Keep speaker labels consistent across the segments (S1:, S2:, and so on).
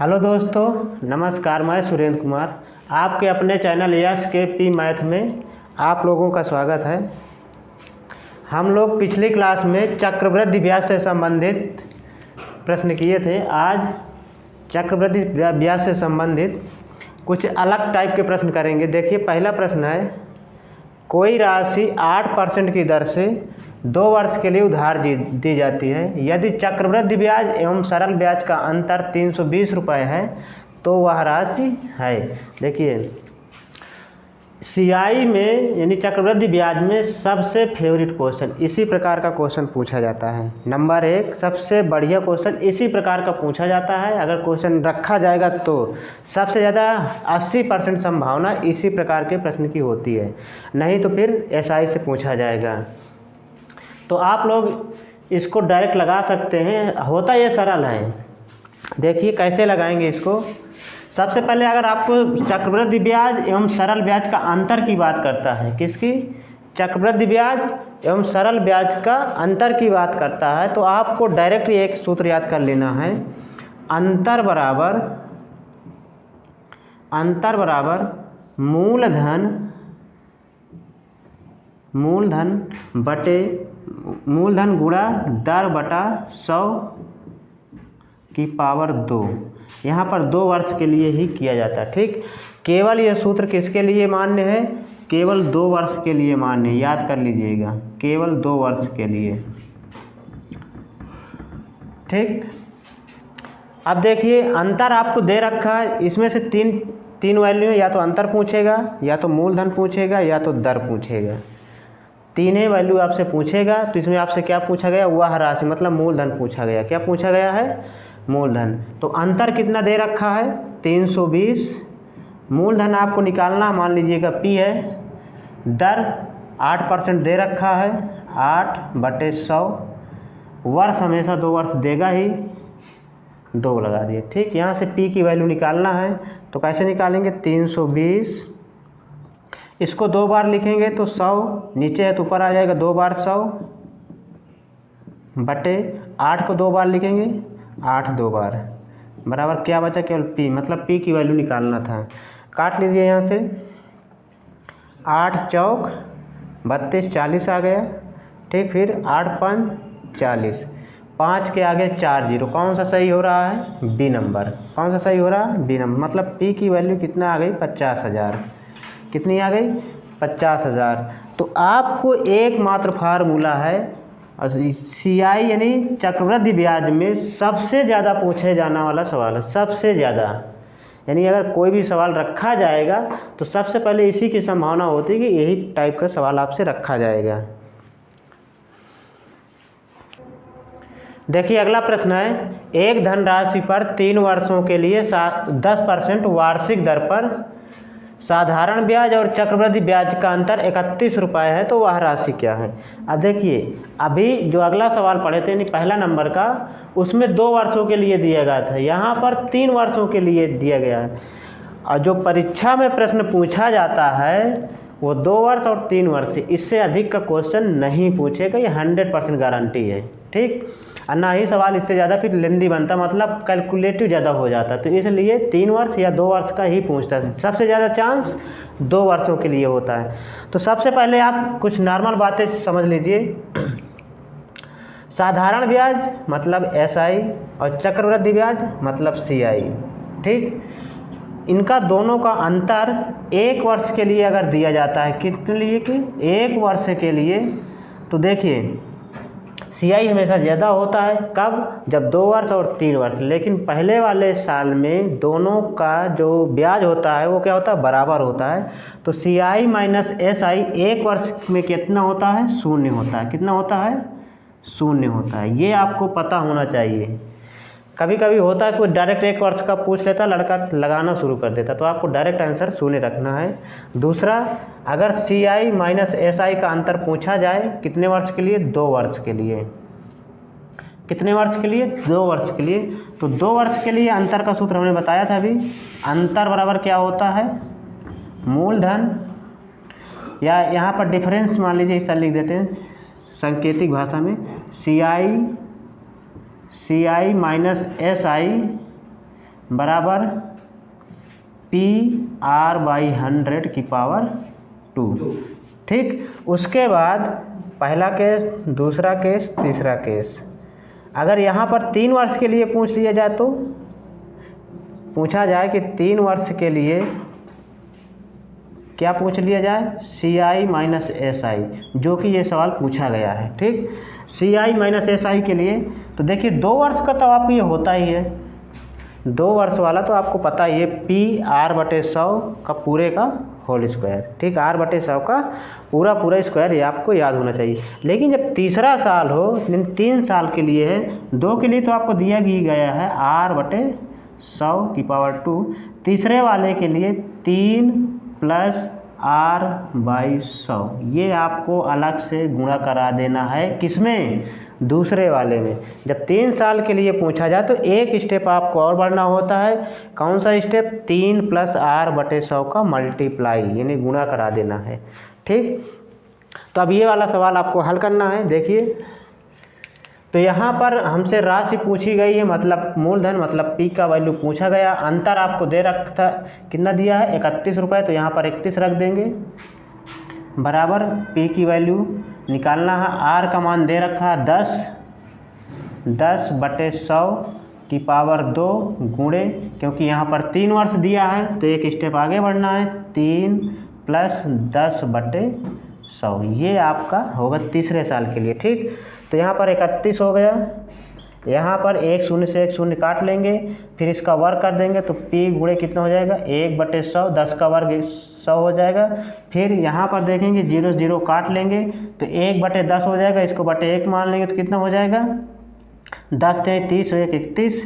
S1: Hello दोस्तों, नमस्कार। मैं सुरेंद्र कुमार आपके अपने चैनल यस के पी मैथ में आप लोगों का स्वागत है। हम लोग पिछली क्लास में चक्रवृद्धि ब्याज से संबंधित प्रश्न किए थे। आज चक्रवृद्धि ब्याज से संबंधित कुछ अलग टाइप के प्रश्न करेंगे। देखिए, पहला प्रश्न है, कोई राशि 8% की दर से 2 वर्ष के लिए उधार दी जाती है। यदि चक्रवृद्धि ब्याज एवं सरल ब्याज का अंतर 320 रुपये है तो वह राशि है। देखिए, सीआई में यानी चक्रवृद्धि ब्याज में सबसे फेवरेट क्वेश्चन इसी प्रकार का क्वेश्चन पूछा जाता है। नंबर 1 सबसे बढ़िया क्वेश्चन इसी प्रकार का पूछा जाता है। अगर क्वेश्चन रखा जाएगा तो सबसे ज़्यादा 80% संभावना इसी प्रकार के प्रश्न की होती है, नहीं तो फिर एसआई से पूछा जाएगा। तो आप लोग इसको डायरेक्ट लगा सकते हैं, होता ये सरल है। देखिए कैसे लगाएंगे इसको। सबसे पहले अगर आपको चक्रवृद्धि ब्याज एवं सरल ब्याज का अंतर की बात करता है, किसकी? चक्रवृद्धि ब्याज एवं सरल ब्याज का अंतर की बात करता है, तो आपको डायरेक्ट एक सूत्र याद कर लेना है। अंतर बराबर मूलधन गुणा दर बटा 100 की पावर 2। यहाँ पर 2 वर्ष के लिए ही किया जाता है। ठीक, केवल यह सूत्र किसके लिए मान्य है? केवल 2 वर्ष के लिए मान्य है, याद कर लीजिएगा, केवल 2 वर्ष के लिए। ठीक, अब देखिए अंतर आपको दे रखा है, इसमें से तीन वैल्यू है, या तो अंतर पूछेगा, या तो मूलधन पूछेगा, या तो दर पूछेगा। तीनों वैल्यू आपसे पूछेगा। तो इसमें आपसे क्या पूछा गया? वह राशि, मतलब मूलधन पूछा गया। क्या पूछा गया है? मूलधन। तो अंतर कितना दे रखा है? 320। मूलधन आपको निकालना, मान लीजिएगा P है। दर 8% दे रखा है, 8/100। वर्ष हमेशा 2 वर्ष देगा ही, 2 लगा दिए। ठीक, यहाँ से P की वैल्यू निकालना है, तो कैसे निकालेंगे? 320 इसको 2 बार लिखेंगे तो 100, नीचे है तो ऊपर आ जाएगा, 2 बार 100 बटे 8 को 2 बार लिखेंगे, 8 2 बार बराबर क्या बचा? केवल P, मतलब P की वैल्यू निकालना था। काट लीजिए यहाँ से, 8 चौक 32, 40 आ गया। ठीक, फिर 8 5 40, 5 के आगे 4 0। कौन सा सही हो रहा है? B number. कौन सा सही हो रहा है? B number. मतलब P की वैल्यू कितना आ गई? 50,000। कितनी आ गई? 50,000। तो आपको एकमात्र फार्मूला है, सीआई यानी चक्रवृद्धि ब्याज में सबसे ज़्यादा पूछे जाने वाला सवाल है। सबसे ज़्यादा यानी अगर कोई भी सवाल रखा जाएगा तो सबसे पहले इसी की संभावना होती है कि यही टाइप का सवाल आपसे रखा जाएगा। देखिए, अगला प्रश्न है, एक धनराशि पर 3 वर्षों के लिए 10% वार्षिक दर पर साधारण ब्याज और चक्रवृद्धि ब्याज का अंतर 31 रुपये है, तो वह राशि क्या है? अब देखिए, अभी जो अगला सवाल पढ़े थे यानी पहला नंबर का, उसमें 2 वर्षों के लिए दिया गया था, यहाँ पर 3 वर्षों के लिए दिया गया है। और जो परीक्षा में प्रश्न पूछा जाता है वो 2 वर्ष और 3 वर्ष, इससे अधिक का क्वेश्चन नहीं पूछेगा, ये 100% गारंटी है। ठीक, और ना ही सवाल इससे ज़्यादा फिर लेंदी बनता, मतलब कैलकुलेटिव ज़्यादा हो जाता। तो इसलिए 3 वर्ष या 2 वर्ष का ही पूछता है। सबसे ज़्यादा चांस 2 वर्षों के लिए होता है। तो सबसे पहले आप कुछ नॉर्मल बातें समझ लीजिए। साधारण ब्याज मतलब एसआई और चक्रवृद्धि ब्याज मतलब सीआई। ठीक, इनका दोनों का अंतर 1 वर्ष के लिए अगर दिया जाता है, कितने लिए? कि 1 वर्ष के लिए। तो देखिए, सीआई हमेशा ज़्यादा होता है, कब? जब 2 वर्ष और 3 वर्ष। लेकिन पहले वाले साल में दोनों का जो ब्याज होता है वो क्या होता है? बराबर होता है। तो सीआई माइनस एसआई 1 वर्ष में कितना होता है? 0 होता है। कितना होता है? 0 होता है। ये आपको पता होना चाहिए। कभी कभी होता है कोई डायरेक्ट 1 वर्ष का पूछ लेता, लड़का लगाना शुरू कर देता, तो आपको डायरेक्ट आंसर 0 रखना है। दूसरा, अगर सीआई माइनस एसआई का अंतर पूछा जाए कितने वर्ष के लिए? 2 वर्ष के लिए। कितने वर्ष के लिए? 2 वर्ष के लिए। तो 2 वर्ष के लिए अंतर का सूत्र हमने बताया था अभी। अंतर बराबर क्या होता है? मूलधन, या यहाँ पर डिफरेंस मान लीजिए इस तरह लिख देते हैं सांकेतिक भाषा में, सीआई माइनस एसआई बराबर PR/100 की पावर 2। ठीक, उसके बाद पहला केस, दूसरा केस, तीसरा केस। अगर यहाँ पर 3 वर्ष के लिए पूछ लिया जाए तो पूछा जाए कि 3 वर्ष के लिए क्या पूछ लिया जाए, CI माइनस SI, जो कि ये सवाल पूछा गया है। ठीक, CI माइनस SI के लिए तो देखिए 2 वर्ष का तो आपको ये होता ही है, 2 वर्ष वाला तो आपको पता ही है, PR/100 का पूरे का होल स्क्वायर। ठीक, R/100 का पूरा स्क्वायर, ये आपको याद होना चाहिए। लेकिन जब तीसरा साल हो, 3 साल के लिए है, 2 के लिए तो आपको दिया गया है R/100 की पावर 2, तीसरे वाले के लिए 3 + R/100, ये आपको अलग से गुणा करा देना है। किसमें, दूसरे वाले में। जब 3 साल के लिए पूछा जाए तो एक स्टेप आपको और बढ़ना होता है। कौन सा स्टेप, 3 + R/100 का मल्टीप्लाई, यानी गुणा करा देना है। ठीक, तो अब ये वाला सवाल आपको हल करना है। देखिए, तो यहाँ पर हमसे राशि पूछी गई है, मतलब मूलधन, मतलब P का वैल्यू पूछा गया। अंतर आपको दे रखा था, कितना दिया है, 31 रुपये, तो यहाँ पर 31 रख देंगे, बराबर P की वैल्यू निकालना है। R का मान दे रखा है 10/100 की पावर 2 गुणे, क्योंकि यहाँ पर 3 वर्ष दिया है तो एक स्टेप आगे बढ़ना है, 3 + 10/100, ये आपका होगा तीसरे साल के लिए। ठीक, तो यहाँ पर 31 हो गया, यहाँ पर 1 0 से 1 0 काट लेंगे, फिर इसका वर्ग कर देंगे तो P गुणे कितना हो जाएगा, 1/100, 10 का वर्ग 100 हो जाएगा। फिर यहाँ पर देखेंगे 0 0 काट लेंगे तो 1/10 हो जाएगा, इसको बटे 1 मान लेंगे तो कितना हो जाएगा, 10 × 30 1 31,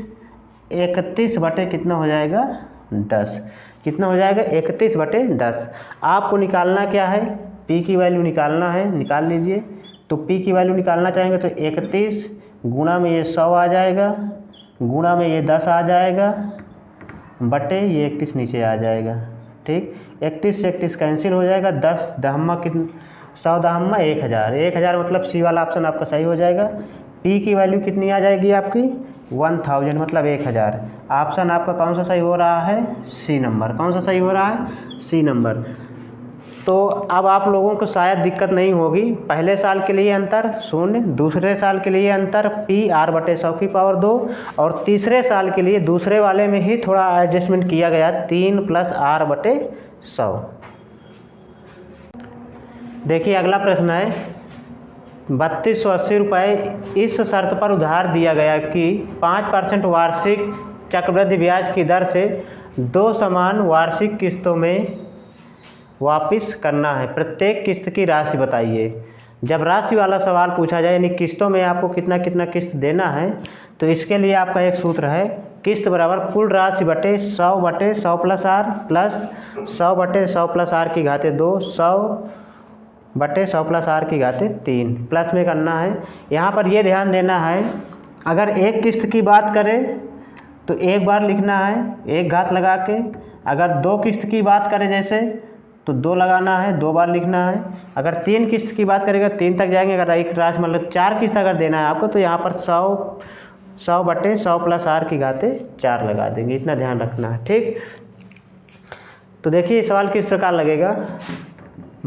S1: 31 बटे कितना हो जाएगा, 10, कितना हो जाएगा, 31/10। आपको निकालना क्या है, P की वैल्यू निकालना है, निकाल लीजिए। तो P की वैल्यू निकालना चाहेंगे तो 31 गुणा में ये 100 आ जाएगा, गुणा में ये 10 आ जाएगा, बटे ये 31 नीचे आ जाएगा। ठीक, 31 से 31 कैंसिल हो जाएगा, 10 दहम्मा कितना, 100 दहम्मा 1000, 1000 मतलब C वाला ऑप्शन आपका सही हो जाएगा। P की वैल्यू कितनी आ जाएगी आपकी, 1000 मतलब 1000। ऑप्शन आपका कौन सा सही हो रहा है, C नंबर। कौन सा सही हो रहा है, C नंबर। तो अब आप लोगों को शायद दिक्कत नहीं होगी। पहले साल के लिए अंतर 0, दूसरे साल के लिए अंतर PR/100 की पावर 2, और तीसरे साल के लिए दूसरे वाले में ही थोड़ा एडजस्टमेंट किया गया, 3 + R/100। देखिए अगला प्रश्न है, 3280 रुपये इस शर्त पर उधार दिया गया कि 5% वार्षिक चक्रवृद्धि ब्याज की दर से 2 समान वार्षिक किस्तों में वापस करना है। प्रत्येक किस्त की राशि बताइए। जब राशि वाला सवाल पूछा जाए, यानी किस्तों में आपको कितना कितना किस्त देना है, तो इसके लिए आपका एक सूत्र है, किस्त बराबर कुल राशि बटे 100/100 + R प्लस 100/100 + R की घाते 2, 100/100 + R की घाते 3, प्लस में करना है। यहाँ पर ये ध्यान देना है, अगर एक किस्त की बात करें तो एक बार लिखना है एक घात लगा के, अगर 2 किस्त की बात करें जैसे तो 2 लगाना है, 2 बार लिखना है। अगर 3 किस्त की बात करेगा 3 तक जाएंगे। अगर एक राशि मतलब 4 किस्त अगर देना है आपको, तो यहाँ पर 100/100 + R की घाते 4 लगा देंगे, इतना ध्यान रखना है। ठीक, तो देखिए सवाल किस प्रकार लगेगा,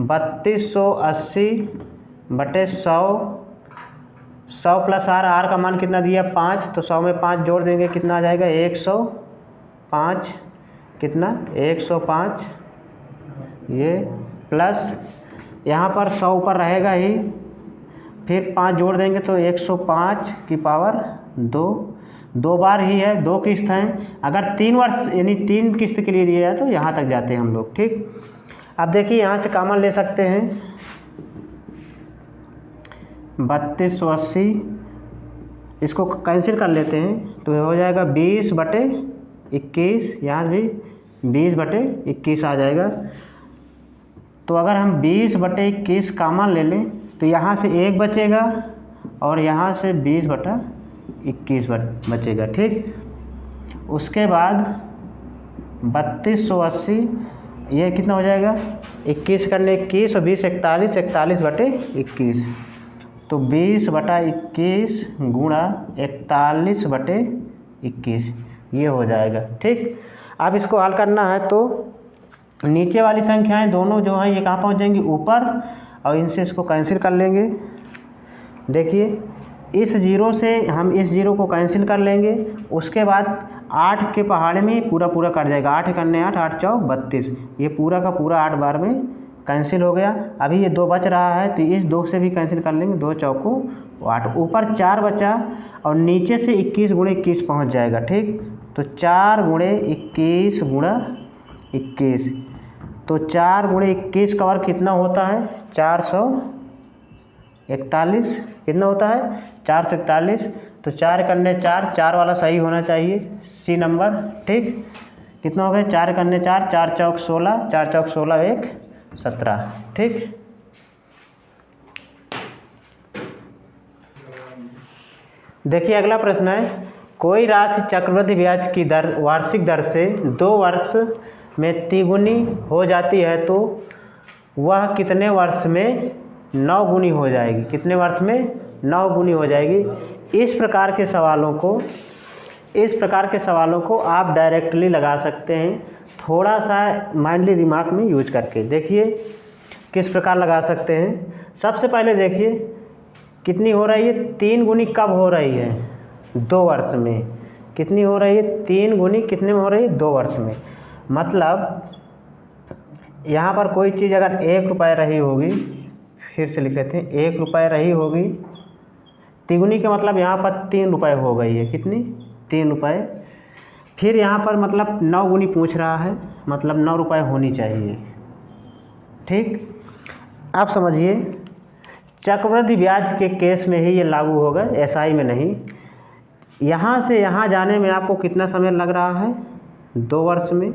S1: 3280/100, 100 + R, R का मान कितना दिया 5, तो 100 में 5 जोड़ देंगे, कितना आ जाएगा 105, कितना 105, ये प्लस यहाँ पर 100 ऊपर रहेगा ही, फिर 5 जोड़ देंगे तो 105 की पावर 2, 2 बार ही है, 2 किस्त हैं। अगर 3 वर्ष यानी 3 किस्त के लिए दिया है तो यहाँ तक जाते हैं हम लोग। ठीक, अब देखिए यहाँ से कॉमन ले सकते हैं, 3280 इसको कैंसिल कर लेते हैं तो हो जाएगा 20/21, यहाँ भी 20/21 आ जाएगा। तो अगर हम 20/21 कॉमन ले लें तो यहाँ से 1 बचेगा और यहाँ से 20/21 बचेगा। ठीक, उसके बाद 3280 ये कितना हो जाएगा, 21 करने 21 और 20 41, 41/21, तो 20/21 गुणा 41/21, ये हो जाएगा। ठीक, अब इसको हल करना है तो नीचे वाली संख्याएं दोनों जो हैं ये कहाँ पहुँच जाएंगी, ऊपर, और इनसे इसको कैंसिल कर लेंगे। देखिए इस जीरो से हम इस जीरो को कैंसिल कर लेंगे, उसके बाद 8 के पहाड़े में पूरा पूरा कट जाएगा। 8 करने 8, 8 चौक 32, ये पूरा का पूरा 8 बार में कैंसिल हो गया। अभी ये 2 बच रहा है तो इस 2 से भी कैंसिल कर लेंगे, 2 चौको 8, ऊपर 4 बचा और नीचे से 21 गुणे 21 पहुँच जाएगा। ठीक, तो 4 गुणे 21 गुणा 21, तो 4 गुणे 21 का वर्ग कितना होता है, 441। कितना होता है, 441। तो 4 करने 4, 4 वाला सही होना चाहिए, सी नंबर। ठीक, कितना हो गया, 4 करने 4, 4 चौक 16, 4 चौक 16, 1 17। ठीक, देखिए अगला प्रश्न है, कोई राशि चक्रवृद्धि ब्याज की दर वार्षिक दर से 2 वर्ष में तिगुनी हो जाती है तो वह कितने वर्ष में 9 गुनी हो जाएगी। कितने वर्ष में 9 गुनी हो जाएगी। इस प्रकार के सवालों को आप डायरेक्टली लगा सकते हैं, थोड़ा सा माइंडली दिमाग में यूज करके। देखिए किस प्रकार लगा सकते हैं। सबसे पहले देखिए कितनी हो रही है, 3 गुनी कब हो रही है, 2 वर्ष में। कितनी हो रही है, 3 गुनी कितने में हो रही है, 2 वर्ष में। मतलब यहाँ पर कोई चीज़ अगर 1 रुपये रही होगी, फिर से लिख लेते हैं, 1 रुपये रही होगी, तिगुनी का मतलब यहाँ पर 3 रुपये हो गई है। कितनी, 3 रुपये। फिर यहाँ पर मतलब 9 गुनी पूछ रहा है, मतलब 9 रुपये होनी चाहिए। ठीक, आप समझिए चक्रवृद्धि ब्याज के केस में ही ये लागू होगा, एसआई में नहीं। यहाँ से यहाँ जाने में आपको कितना समय लग रहा है, 2 वर्ष में।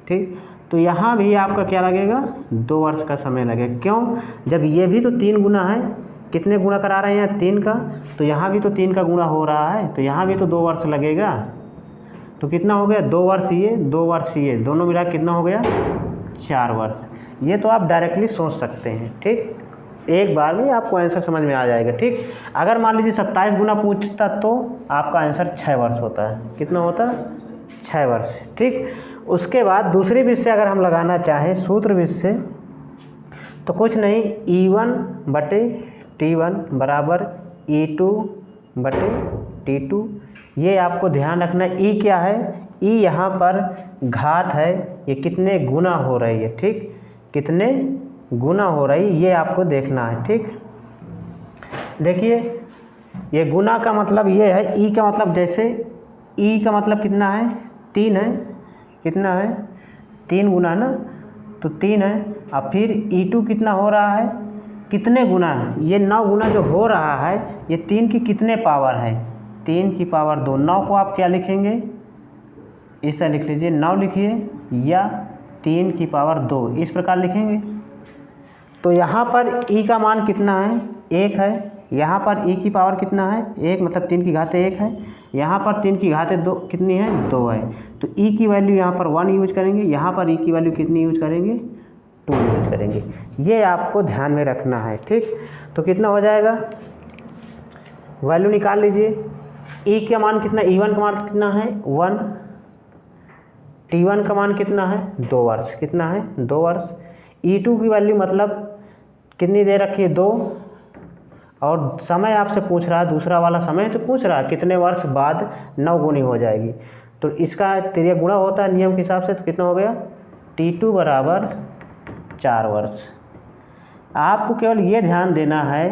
S1: ठीक, तो यहाँ भी आपका क्या लगेगा, 2 वर्ष का समय लगेगा। क्यों, जब ये भी तो 3 गुना है, कितने गुना करा रहे हैं, 3 का, तो यहाँ भी तो 3 का गुना हो रहा है, तो यहाँ भी तो 2 वर्ष लगेगा। तो कितना हो गया, 2 वर्ष ये, 2 वर्ष ये, दोनों मिला कितना हो गया, 4 वर्ष। ये तो आप डायरेक्टली सोच सकते हैं। ठीक, एक बार में आपको आंसर समझ में आ जाएगा। ठीक, अगर मान लीजिए 27 गुना पूछता तो आपका आंसर 6 वर्ष होता है। कितना होता है, 6 वर्ष। ठीक, उसके बाद दूसरी विधि से अगर हम लगाना चाहें सूत्र विधि से, तो कुछ नहीं, E1 बटे T1 बराबर E2 बटे T2। ये आपको ध्यान रखना है। E क्या है, E यहाँ पर घात है, ये कितने गुना हो रही है। ठीक, कितने गुना हो रही, ये आपको देखना है। ठीक, देखिए ये गुना का मतलब ये है, E का मतलब जैसे E का मतलब कितना है, 3 है। कितना है, 3 गुना ना, तो 3 है। अब फिर E2 कितना हो रहा है, कितने गुना है, ये 9 गुना जो हो रहा है, ये 3 की कितने पावर है, 3 की पावर 2। 9 को आप क्या लिखेंगे, इस तरह लिख लीजिए, 9 लिखिए, या 3 की पावर 2, इस प्रकार लिखेंगे। तो यहाँ पर E का मान कितना है, 1 है। यहाँ पर E की पावर कितना है, 1, मतलब 3 की घात 1 है। यहाँ पर 3 की घात 2 कितनी है, 2 है। तो E की वैल्यू यहाँ पर 1 यूज करेंगे, यहाँ पर E की वैल्यू कितनी यूज करेंगे, 2 यूज करेंगे। ये आपको ध्यान में रखना है। ठीक, तो कितना हो जाएगा, वैल्यू निकाल लीजिए। E का मान कितना, E1 का मान कितना है, 1। T1 का मान कितना है, 2 वर्ष। कितना है, 2 वर्ष। E2 की वैल्यू मतलब कितनी दे रखी है, 2, और समय आपसे पूछ रहा है, दूसरा वाला समय तो पूछ रहा है कितने वर्ष बाद 9 गुनी हो जाएगी। तो इसका तिर्यक गुणा होता है नियम के हिसाब से, तो कितना हो गया, T2 बराबर 4 वर्ष। आपको केवल ये ध्यान देना है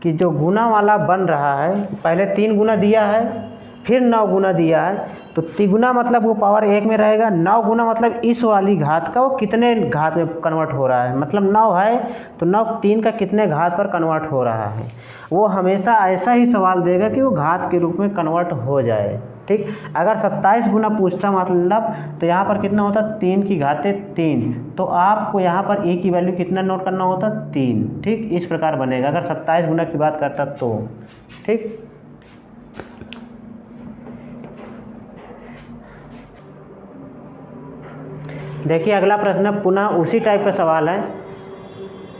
S1: कि जो गुना वाला बन रहा है, पहले 3 गुना दिया है, फिर 9 गुना दिया है, तो तिगुना मतलब वो पावर 1 में रहेगा, 9 गुना मतलब इस वाली घात का वो कितने घात में कन्वर्ट हो रहा है, मतलब 9 है तो 9 3 का कितने घात पर कन्वर्ट हो रहा है। वो हमेशा ऐसा ही सवाल देगा कि वो घात के रूप में कन्वर्ट हो जाए। ठीक, अगर 27 गुना पूछता मतलब, तो यहाँ पर कितना होता, 3 की घाते 3, तो आपको यहाँ पर E की वैल्यू कितना नोट करना होता, 3। ठीक, इस प्रकार बनेगा अगर 27 गुना की बात करता तो। ठीक, देखिए अगला प्रश्न पुनः उसी टाइप का सवाल है।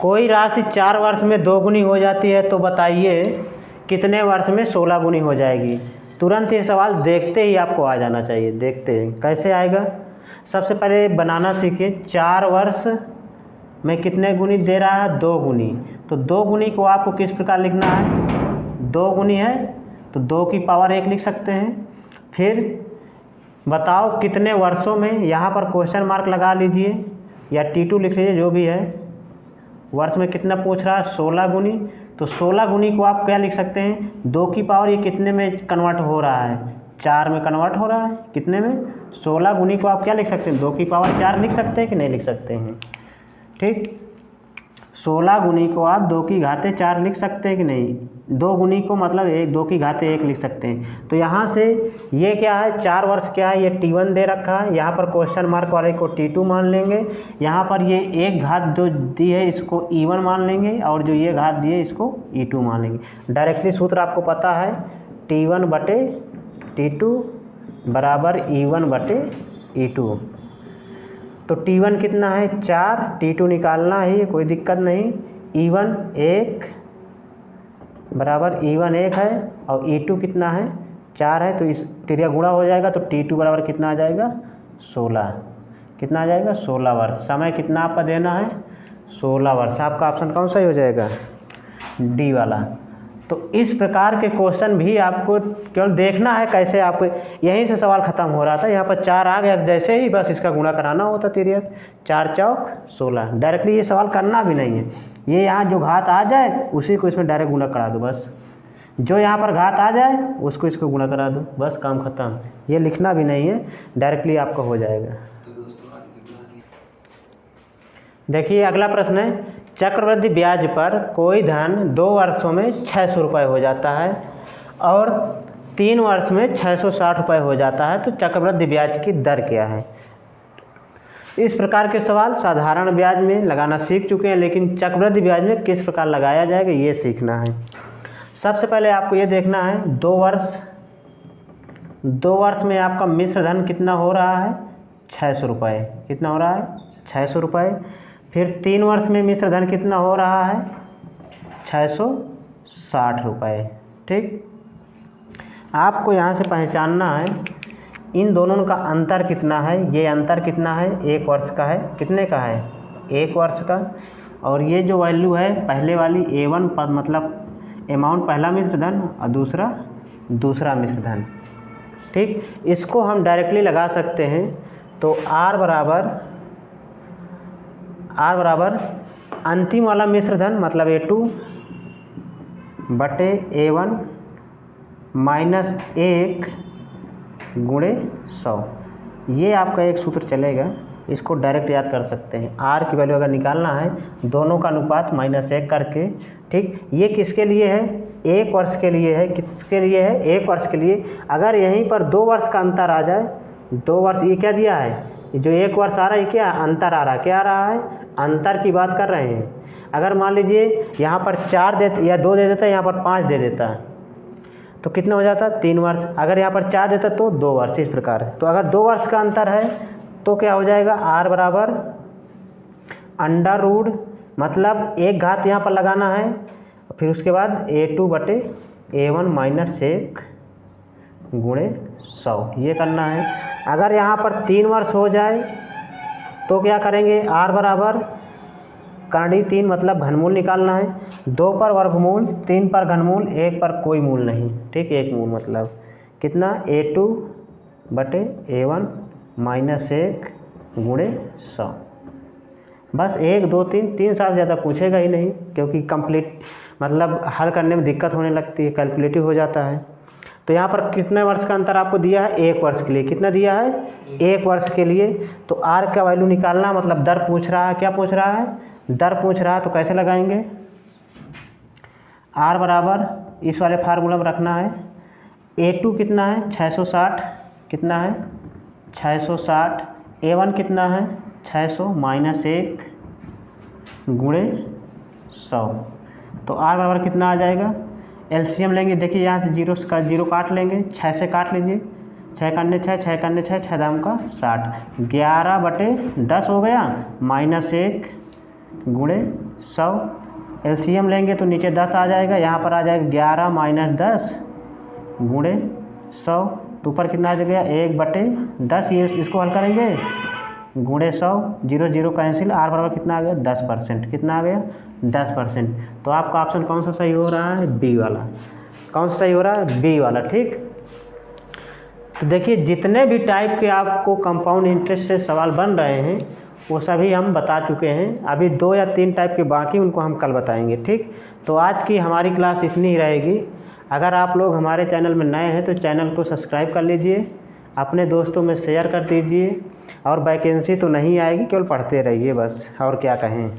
S1: कोई राशि 4 वर्ष में 2 गुनी हो जाती है तो बताइए कितने वर्ष में 16 गुनी हो जाएगी। तुरंत ये सवाल देखते ही आपको आ जाना चाहिए। देखते ही कैसे आएगा, सबसे पहले बनाना सीखिए। 4 वर्ष में कितने गुनी दे रहा है, 2 गुनी। तो 2 गुनी को आपको किस प्रकार लिखना है, 2 गुनी है तो 2 की पावर 1 लिख सकते हैं। फिर बताओ कितने वर्षों में, यहाँ पर क्वेश्चन मार्क लगा लीजिए या T2 लिख लीजिए, जो भी है। वर्ष में कितना पूछ रहा है, 16 गुनी। तो 16 गुनी को आप क्या लिख सकते हैं, 2 की पावर ये कितने में कन्वर्ट हो रहा है, 4 में कन्वर्ट हो रहा है। कितने में, 16 गुनी को आप क्या लिख सकते हैं, 2 की पावर 4 लिख सकते हैं कि नहीं लिख सकते हैं। ठीक, 16 गुनी को आप 2 की घाते 4 लिख सकते हैं कि नहीं। 2 गुनी को मतलब 2 की घाते 1 लिख सकते हैं। तो यहाँ से ये क्या है, 4 वर्ष क्या है, ये T1 दे रखा है। यहाँ पर क्वेश्चन मार्क वाले को T2 मान लेंगे। यहाँ पर ये 1 घात जो दी है इसको E1 मान लेंगे, और जो ये घात दी है इसको E2 मान लेंगे। डायरेक्टली सूत्र आपको पता है, T1 बटे T2 बराबर E1 बटे E2। तो T1 कितना है, 4, T2 निकालना है, कोई दिक्कत नहीं। E1 1 बराबर E1 1 है और E2 कितना है, 4 है। तो इस त्रिया गुणा हो जाएगा तो T2 बराबर कितना आ जाएगा, 16। कितना आ जाएगा, 16 वर्ष। समय कितना आपका देना है, 16 वर्ष। आपका ऑप्शन कौन सा ही हो जाएगा, डी वाला। तो इस प्रकार के क्वेश्चन भी आपको केवल देखना है कैसे, आपको यहीं से सवाल खत्म हो रहा था। यहाँ पर 4 आ गया, जैसे ही बस इसका गुणा कराना होता तिरिया, 4 चौक 16। डायरेक्टली ये सवाल करना भी नहीं है, ये यहाँ जो घात आ जाए उसी को इसमें डायरेक्ट गुणा करा दो बस। जो यहाँ पर घात आ जाए उसको इसको गुणा करा दो, बस काम खत्म। ये लिखना भी नहीं है, डायरेक्टली आपका हो जाएगा। देखिए अगला प्रश्न है, चक्रवृद्धि ब्याज पर कोई धन 2 वर्षों में 600 रुपये हो जाता है और 3 वर्ष में 660 रुपये हो जाता है, तो चक्रवृद्धि ब्याज की दर क्या है। इस प्रकार के सवाल साधारण ब्याज में लगाना सीख चुके हैं, लेकिन चक्रवृद्धि ब्याज में किस प्रकार लगाया जाएगा ये सीखना है। सबसे पहले आपको ये देखना है, 2 वर्ष में आपका मिश्र धन कितना हो रहा है, 600 रुपये। कितना हो रहा है, 600 रुपये। फिर 3 वर्ष में मिश्र धन कितना हो रहा है, 660 रुपये। ठीक, आपको यहाँ से पहचानना है इन दोनों का अंतर कितना है। ये अंतर कितना है, 1 वर्ष का है। कितने का है, 1 वर्ष का। और ये जो वैल्यू है पहले वाली A1 पर मतलब अमाउंट पहला मिश्र धन और दूसरा मिश्र धन। ठीक, इसको हम डायरेक्टली लगा सकते हैं। तो R बराबर अंतिम वाला मिश्र धन मतलब A2 बटे A1 माइनस 1 गुणे 100। ये आपका एक सूत्र चलेगा, इसको डायरेक्ट याद कर सकते हैं। R की वैल्यू अगर निकालना है, दोनों का अनुपात -1 करके। ठीक, ये किसके लिए है, 1 वर्ष के लिए है। किसके लिए है, 1 वर्ष के लिए। अगर यहीं पर 2 वर्ष का अंतर आ जाए, 2 वर्ष, ये क्या दिया है, जो 1 वर्ष आ रहा है, क्या अंतर आ रहा है, क्या आ रहा है, अंतर की बात कर रहे हैं। अगर मान लीजिए यहाँ पर 4 देता या 2 दे देता है, यहाँ पर 5 दे देता है, तो कितना हो जाता है, 3 वर्ष। अगर यहाँ पर 4 देता तो 2 वर्ष। इस प्रकार है। तो अगर 2 वर्ष का अंतर है तो क्या हो जाएगा, R बराबर अंडर रूट मतलब 1 घात यहाँ पर लगाना है, फिर उसके बाद A2 बटे A1 माइनस 1 गुणे 100 ये करना है। अगर यहाँ पर 3 वर्ष हो जाए तो क्या करेंगे, R बराबर करंडी 3 मतलब घनमूल निकालना है। 2 पर वर्गमूल, 3 पर घनमूल, 1 पर कोई मूल नहीं। ठीक, 1 मूल मतलब कितना, A2 बटे A1 माइनस 1 गुणे 100। बस 1 2 3 साल ज़्यादा पूछेगा ही नहीं, क्योंकि कंप्लीट मतलब हल करने में दिक्कत होने लगती है, कैलकुलेटिव हो जाता है। तो यहाँ पर कितने वर्ष का अंतर आपको दिया है, 1 वर्ष के लिए। कितना दिया है, 1 वर्ष के लिए। तो R का वैल्यू निकालना मतलब दर पूछ रहा है। क्या पूछ रहा है, दर पूछ रहा है। तो कैसे लगाएंगे, R बराबर इस वाले फार्मूला में रखना है। A2 कितना है, 660 कितना है, 660। A1 कितना है, 600 माइनस 1 गुणे 100। तो R बराबर कितना आ जाएगा, एलसीएम लेंगे। देखिए यहाँ से 0 का 0 काट लेंगे, 6 से काट लीजिए, 6 करने 6, 6 करने 6, 6 दाम का 60, 11 बटे 10 हो गया माइनस 1 गुणे 100। एलसीएम लेंगे तो नीचे 10 आ जाएगा, यहाँ पर आ जाएगा 11 माइनस 10 गुणे 100, तो ऊपर कितना आ जाएगा 1/10, ये इसको हल करेंगे गुणे 100, 0 0 कैंसिल, r बराबर कितना आ गया 10%, कितना आ गया 10%। तो आपका ऑप्शन कौन सा सही हो रहा है, बी वाला। कौन सा सही हो रहा है, बी वाला। ठीक, तो देखिए जितने भी टाइप के आपको कंपाउंड इंटरेस्ट से सवाल बन रहे हैं वो सभी हम बता चुके हैं। अभी 2 या 3 टाइप के बाकी, उनको हम कल बताएंगे। ठीक, तो आज की हमारी क्लास इतनी ही रहेगी। अगर आप लोग हमारे चैनल में नए हैं तो चैनल को सब्सक्राइब कर लीजिए, अपने दोस्तों में शेयर कर दीजिए, और वैकेंसी तो नहीं आएगी, केवल पढ़ते रहिए बस, और क्या कहें।